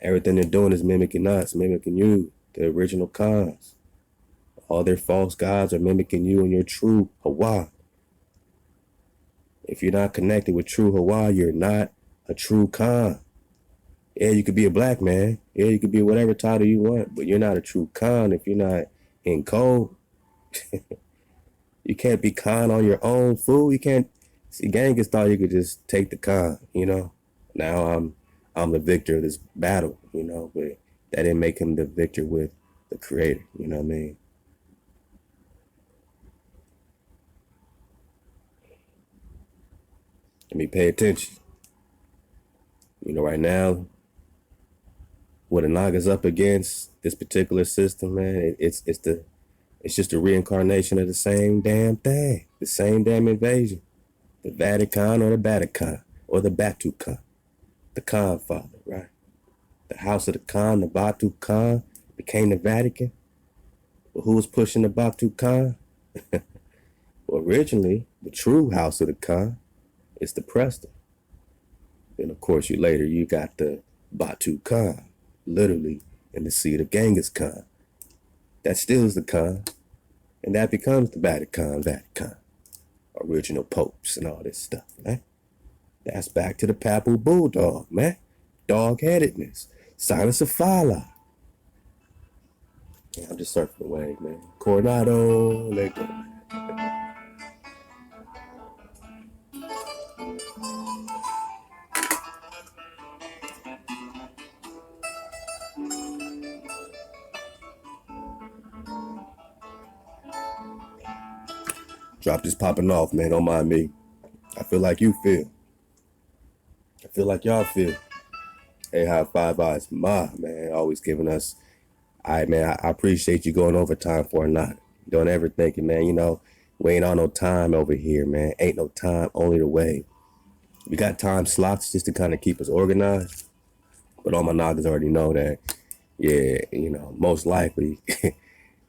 Everything they're doing is mimicking us, mimicking you, the original cons. All their false gods are mimicking you and your true HaWah. If you're not connected with true HaWah, you're not a true Khan. Yeah, you could be a black man. Yeah, you could be whatever title you want, but you're not a true Khan if you're not in code. You can't be Khan on your own, fool. You can't. See, Genghis thought you could just take the Khan, Now I'm the victor of this battle, but that didn't make him the victor with the creator, you know what I mean? Let me pay attention. Right now, what a Naga's up against, this particular system, man, it's just a reincarnation of the same damn thing, the same damn invasion. The Vatican or the Vatican or the Batu Khan, the Khan father, right? The house of the Khan, the Batu Khan, became the Vatican. Well, who was pushing the Batu Khan? Well, originally, the true house of the Khan is the Preston. Then, of course, you got the Batu Khan, literally in the seat of Genghis Khan. That still is the Khan, and that becomes the Vatican, original popes and all this stuff, man. That's back to the Papal Bulldog, man. Dog-headedness, silence of fala. Yeah, I'm just surfing the wave, man. Coronado, let go. Drop this popping off, man. Don't mind me. I feel like you feel. I feel like y'all feel. Hey, high five eyes, man, always giving us. All right, man. I appreciate you going overtime for a night. Don't ever think it, man. We ain't on no time over here, man. Ain't no time, only the way. We got time slots just to kind of keep us organized. But all my noggins already know that, yeah, most likely,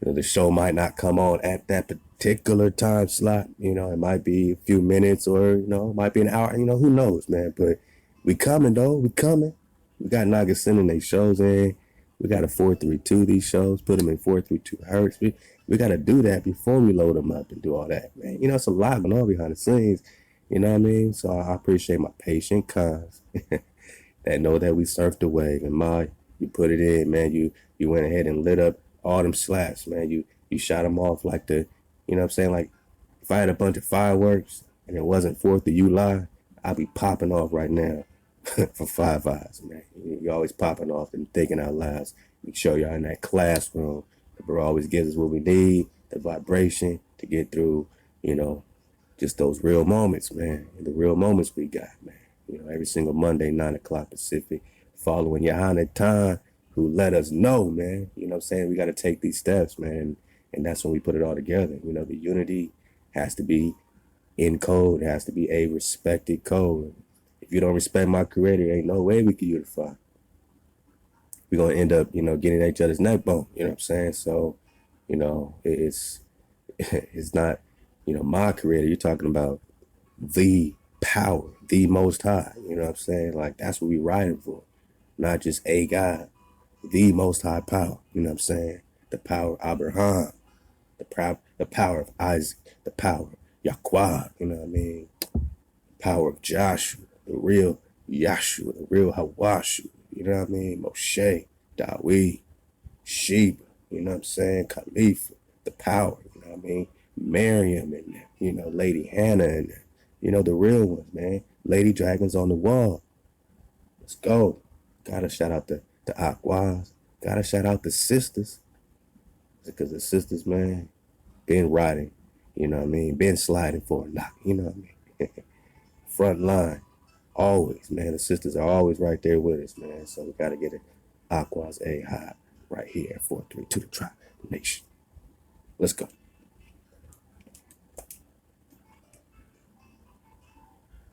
the show might not come on at that particular time slot. It might be a few minutes or, it might be an hour. Who knows, man. But we coming, though. We coming. We got noggins sending their shows in. We got a 432 these shows, put them in 432 hertz. We got to do that before we load them up and do all that, man. It's a lot going on behind the scenes. You know what I mean? So I appreciate my patient cons that know that we surfed the wave. And you put it in, man. You went ahead and lit up all them slaps, man. You shot them off like you know what I'm saying? Like if I had a bunch of fireworks and it wasn't 4th of July, I'd be popping off right now for Five Eyes, man. You always popping off and thinking out loud. We show y'all in that classroom. The bro always gives us what we need, the vibration to get through, just those real moments, man. And the real moments we got, man. Every single Monday, 9 o'clock Pacific, following Johanna Time, who let us know, man. You know what I'm saying? We got to take these steps, man. And that's when we put it all together. The unity has to be in code. It has to be a respected code. If you don't respect my creator, ain't no way we can unify. We're going to end up, getting each other's neck bone. You know what I'm saying? So, it's it's not, my creator. You're talking about the power, the most high. You know what I'm saying? Like, that's what we riding for. Not just a God, the most high power. You know what I'm saying? The power of Abraham, the power of Isaac, the power of Yahweh, you know what I mean? The power of Joshua, the real Yahshua, the real HaWashu, you know what I mean? Moshe, Dawid, Sheba, you know what I'm saying? Khalifa, the power, you know what I mean? Miriam and Lady Hannah and the real ones, man. Lady Dragons on the wall. Let's go. Gotta shout out the Aquas. Gotta shout out the sisters. Because the sisters, man, been riding, you know what I mean? Been sliding for a knock, you know what I mean? Front line, always, man. The sisters are always right there with us, man. So we gotta get it. Aquas A high right here at 432 the Tribe Nation. Let's go.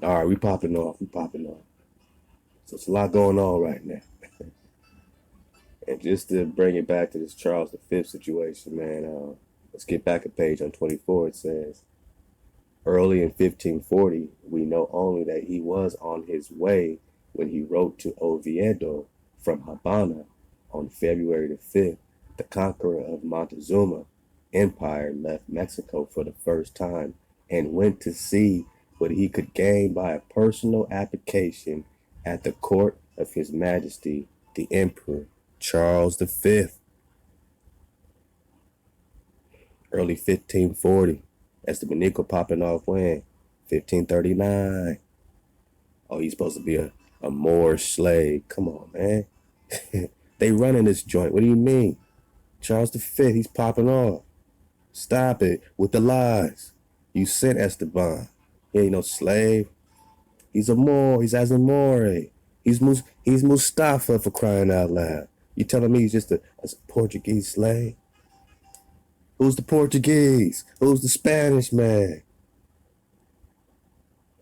All right, we popping off. So it's a lot going on right now. And just to bring it back to this Charles V situation, man, let's get back a page on 24. It says, early in 1540, we know only that he was on his way when he wrote to Oviedo From Habana on February the 5th, the conqueror of Montezuma Empire left Mexico for the first time and went to see what he could gain by a personal application at the court of His Majesty the Emperor Charles V. Early 1540, as the Manico popping off when? 1539. Oh, he's supposed to be a Moorish slave. Come on, man. They running this joint. What do you mean? Charles V, he's popping off. Stop it with the lies. You sent Esteban. He ain't no slave. He's a Moor. He's Azamore. He's Mustafa, for crying out loud. You telling me he's just a Portuguese slave? Who's the Portuguese? Who's the Spanish man?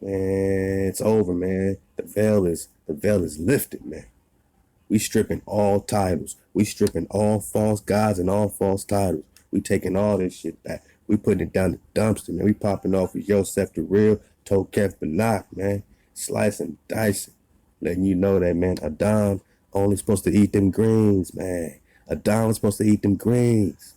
Man, it's over, man. The veil is lifted, man. We stripping all titles. We stripping all false gods and all false titles. We taking all this shit back. We putting it down the dumpster, man. We popping off with Yosef the Real, Tokef Banak, man. Slicing, dicing. Letting you know that, man, Adam only supposed to eat them greens, man. Adam was supposed to eat them greens.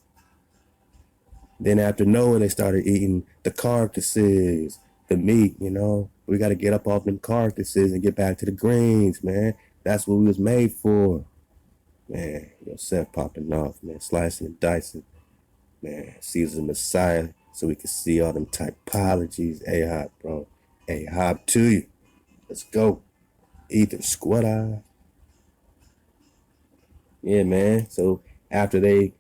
Then after Noah, they started eating the carcasses, the meat, you know. We got to get up off them carcasses and get back to the greens, man. That's what we was made for. Man, Yosef popping off, man. Slicing and dicing. Man, Caesar the Messiah, so we can see all them typologies. HaWah, bro. HaWah to you. Let's go. Ether squad. Yeah, man. So after they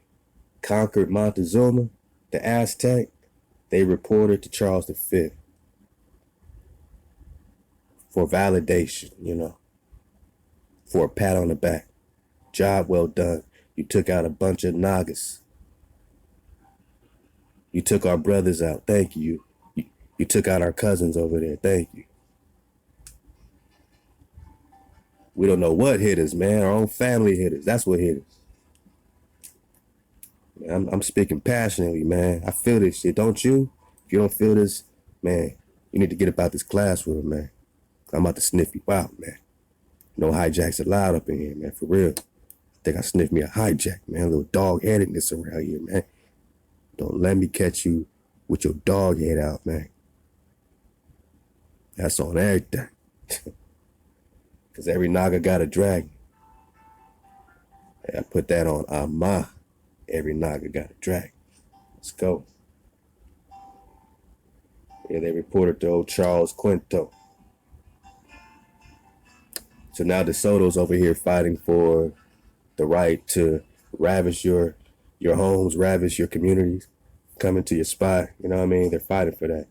conquered Montezuma, the Aztec, they reported to Charles V for validation, you know, for a pat on the back. Job well done. You took out a bunch of Nagas. You took our brothers out. Thank you. You took out our cousins over there. Thank you. We don't know what hit us, man. Our own family hit us. That's what hit us. I'm speaking passionately, man. I feel this shit, don't you? If you don't feel this, man, you need to get about this classroom, man. I'm about to sniff you out, man. No hijacks allowed up in here, man, for real. I think I sniffed me a hijack, man. A little dog-headedness around here, man. Don't let me catch you with your dog head out, man. That's on everything. Because every Naga got a dragon. I put that on HaWah. Every Naga got a dragon. Let's go. Yeah, they reported to old Charles Quinto. So now DeSoto's over here fighting for the right to ravish your homes, ravish your communities, come into your spot. You know what I mean? They're fighting for that.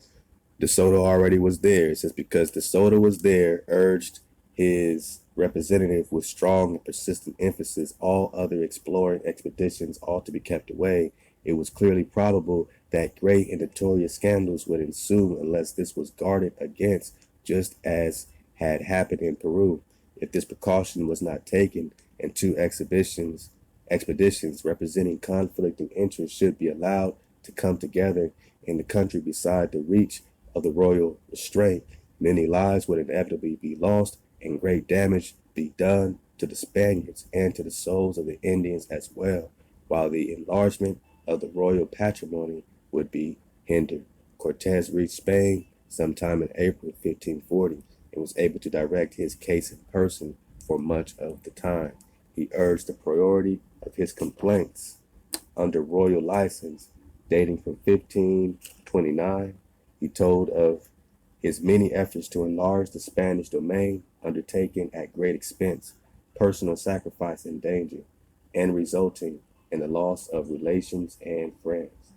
DeSoto already was there. It says because DeSoto was there, urged his representative with strong and persistent emphasis, all other exploring expeditions ought to be kept away. It was clearly probable that great and notorious scandals would ensue unless this was guarded against, just as had happened in Peru. If this precaution was not taken, and two expeditions representing conflicting interests should be allowed to come together in the country beside the reach of the royal restraint, many lives would inevitably be lost and great damage be done to the Spaniards and to the souls of the Indians as well, while the enlargement of the royal patrimony would be hindered. Cortez reached Spain sometime in April 1540 and was able to direct his case in person for much of the time. He urged the priority of his complaints under royal license dating from 1529. He told of his many efforts to enlarge the Spanish domain undertaken at great expense, personal sacrifice and danger, and resulting in the loss of relations and friends.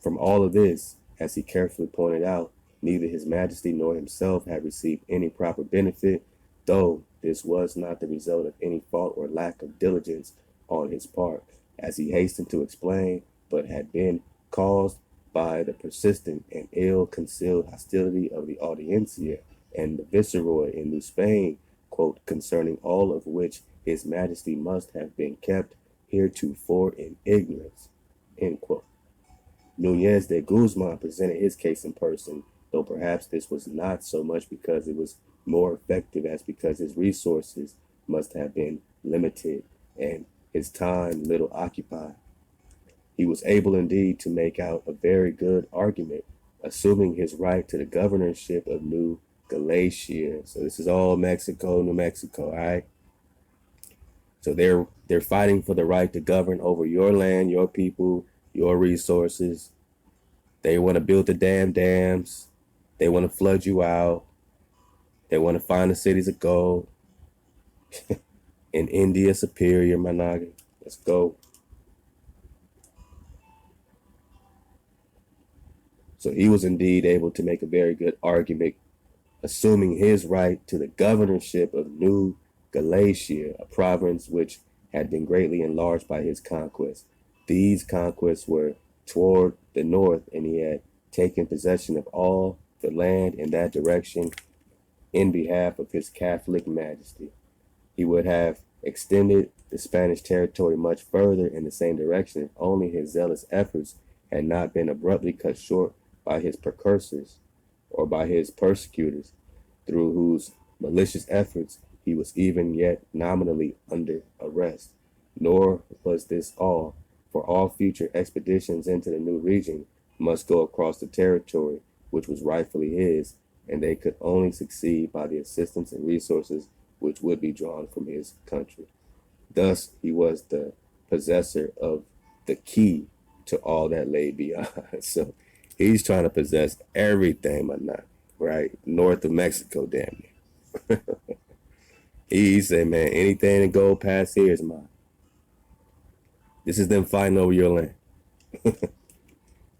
From all of this, as he carefully pointed out, neither His Majesty nor himself had received any proper benefit, though this was not the result of any fault or lack of diligence on his part, as he hastened to explain, but had been caused by the persistent and ill-concealed hostility of the audiencia and the viceroy in New Spain, quote, concerning all of which His Majesty must have been kept heretofore in ignorance, end quote. Nunez de Guzman presented his case in person, though perhaps this was not so much because it was more effective as because his resources must have been limited and his time little occupied. He was able indeed to make out a very good argument, assuming his right to the governorship of New Galatia. So this is all Mexico, New Mexico, all right? So they're fighting for the right to govern over your land, your people, your resources. They want to build the damn dams. They want to flood you out. They want to find the cities of gold. In India, superior, my noggin. Let's go. So he was indeed able to make a very good argument, assuming his right to the governorship of New Galatia, a province which had been greatly enlarged by his conquests. These conquests were toward the north, and he had taken possession of all the land in that direction in behalf of his Catholic Majesty. He would have extended the Spanish territory much further in the same direction if only his zealous efforts had not been abruptly cut short by his precursors or by his persecutors, through whose malicious efforts he was even yet nominally under arrest. Nor was this all, for all future expeditions into the new region must go across the territory which was rightfully his, and they could only succeed by the assistance and resources which would be drawn from his country. Thus, he was the possessor of the key to all that lay beyond. So he's trying to possess everything, but not right north of Mexico, damn near. He said, man, anything that go past here is mine. This is them fighting over your land.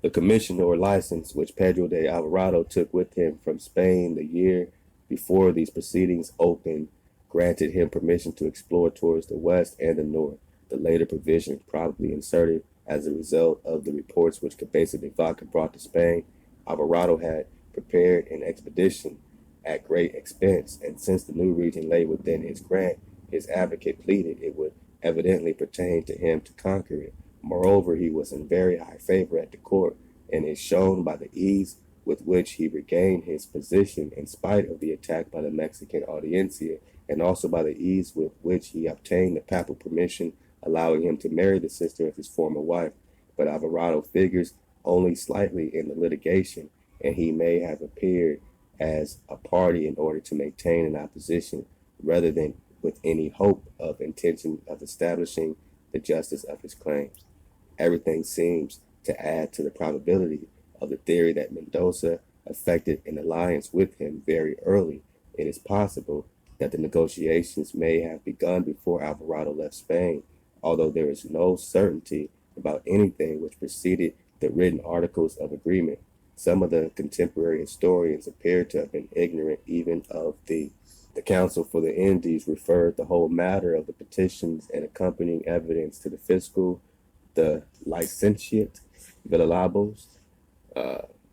The commission or license which Pedro de Alvarado took with him from Spain the year before these proceedings opened granted him permission to explore towards the west and the north. The later provision, probably inserted as a result of the reports which Cabeza de Vaca brought to Spain. Alvarado had prepared an expedition at great expense, and since the new region lay within his grant, his advocate pleaded it would evidently pertain to him to conquer it. Moreover, he was in very high favor at the court, and is shown by the ease with which he regained his position in spite of the attack by the Mexican Audiencia, and also by the ease with which he obtained the papal permission allowing him to marry the sister of his former wife. But Alvarado figures only slightly in the litigation, and he may have appeared as a party in order to maintain an opposition rather than with any hope of intention of establishing the justice of his claims. Everything seems to add to the probability of the theory that Mendoza effected an alliance with him very early. It is possible that the negotiations may have begun before Alvarado left Spain, although there is no certainty about anything which preceded the written articles of agreement. Some of the contemporary historians appear to have been ignorant even of the Council for the Indies referred the whole matter of the petitions and accompanying evidence to the fiscal, the licentiate Villalobos,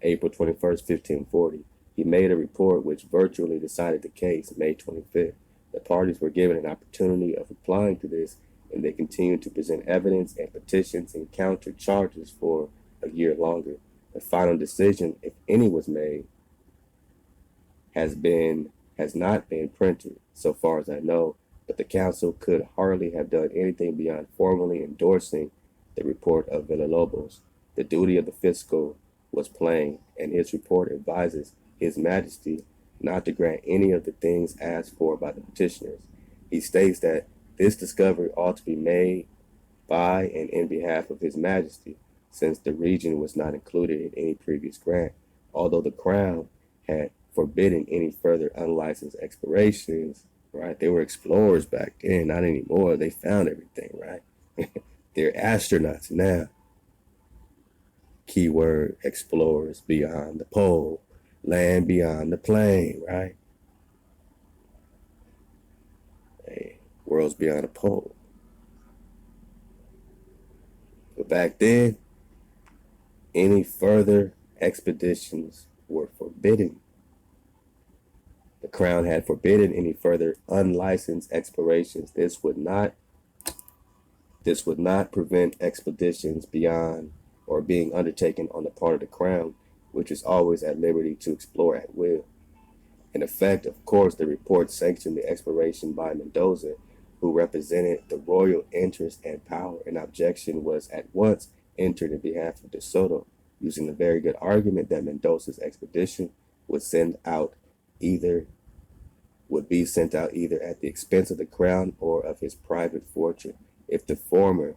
April 21st, 1540. He made a report which virtually decided the case, May 25th. The parties were given an opportunity of replying to this, and they continued to present evidence and petitions and counter charges for a year longer. The final decision, if any was made, has not been printed, so far as I know, but the council could hardly have done anything beyond formally endorsing the report of Villalobos. The duty of the fiscal was plain, and his report advises His Majesty not to grant any of the things asked for by the petitioners. He states that this discovery ought to be made by and in behalf of His Majesty, since the region was not included in any previous grant, although the Crown had forbidden any further unlicensed explorations, right? They were explorers back then, not anymore. They found everything, right? They're astronauts now. Keyword explorers beyond the pole, land beyond the plane, right? Hey, worlds beyond the pole. But back then, any further expeditions were forbidden. The Crown had forbidden any further unlicensed explorations. This would not prevent expeditions beyond or being undertaken on the part of the Crown, which is always at liberty to explore at will. In effect, of course, the report sanctioned the exploration by Mendoza, who represented the royal interest and power. An objection was at once entered in behalf of De Soto, using the very good argument that Mendoza's expedition would be sent out either at the expense of the crown or of his private fortune. If the former,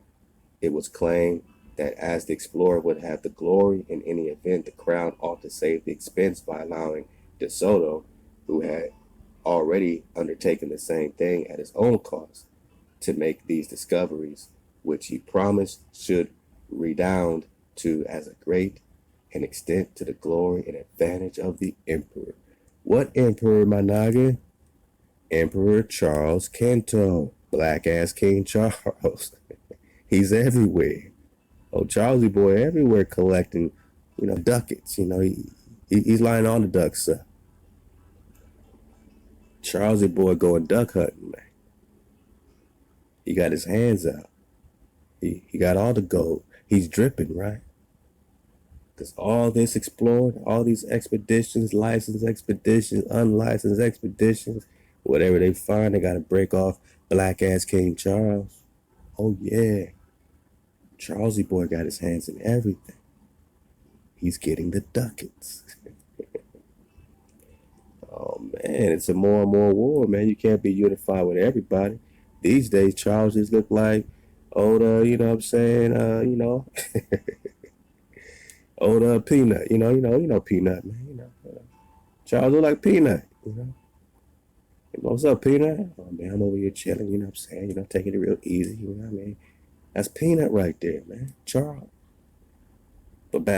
it was claimed that as the explorer would have the glory in any event, the crown ought to save the expense by allowing De Soto, who had already undertaken the same thing at his own cost, to make these discoveries, which he promised should redound to as a great an extent to the glory and advantage of the emperor. What emperor, my noggin? Emperor Charles Quinto, black ass King Charles. He's everywhere. Oh, Charlie boy everywhere collecting, ducats. He's lining all the ducks up. Charlie boy going duck hunting, man. He got his hands out. He got all the gold. He's dripping, right? Because all this exploring, all these expeditions, licensed expeditions, unlicensed expeditions, whatever they find, they got to break off black ass King Charles. Oh, yeah. Charlesy boy got his hands in everything. He's getting the ducats. Oh, man, it's a more and more war, man. You can't be unified with everybody. These days, Charles just look like old, you know what I'm saying, old Peanut, Peanut, man, Charles look like Peanut. What's up, Peanut? Oh, man, I'm over here chilling, you know what I'm saying, taking it real easy, you know what I mean? That's Peanut right there, man, Charles. But back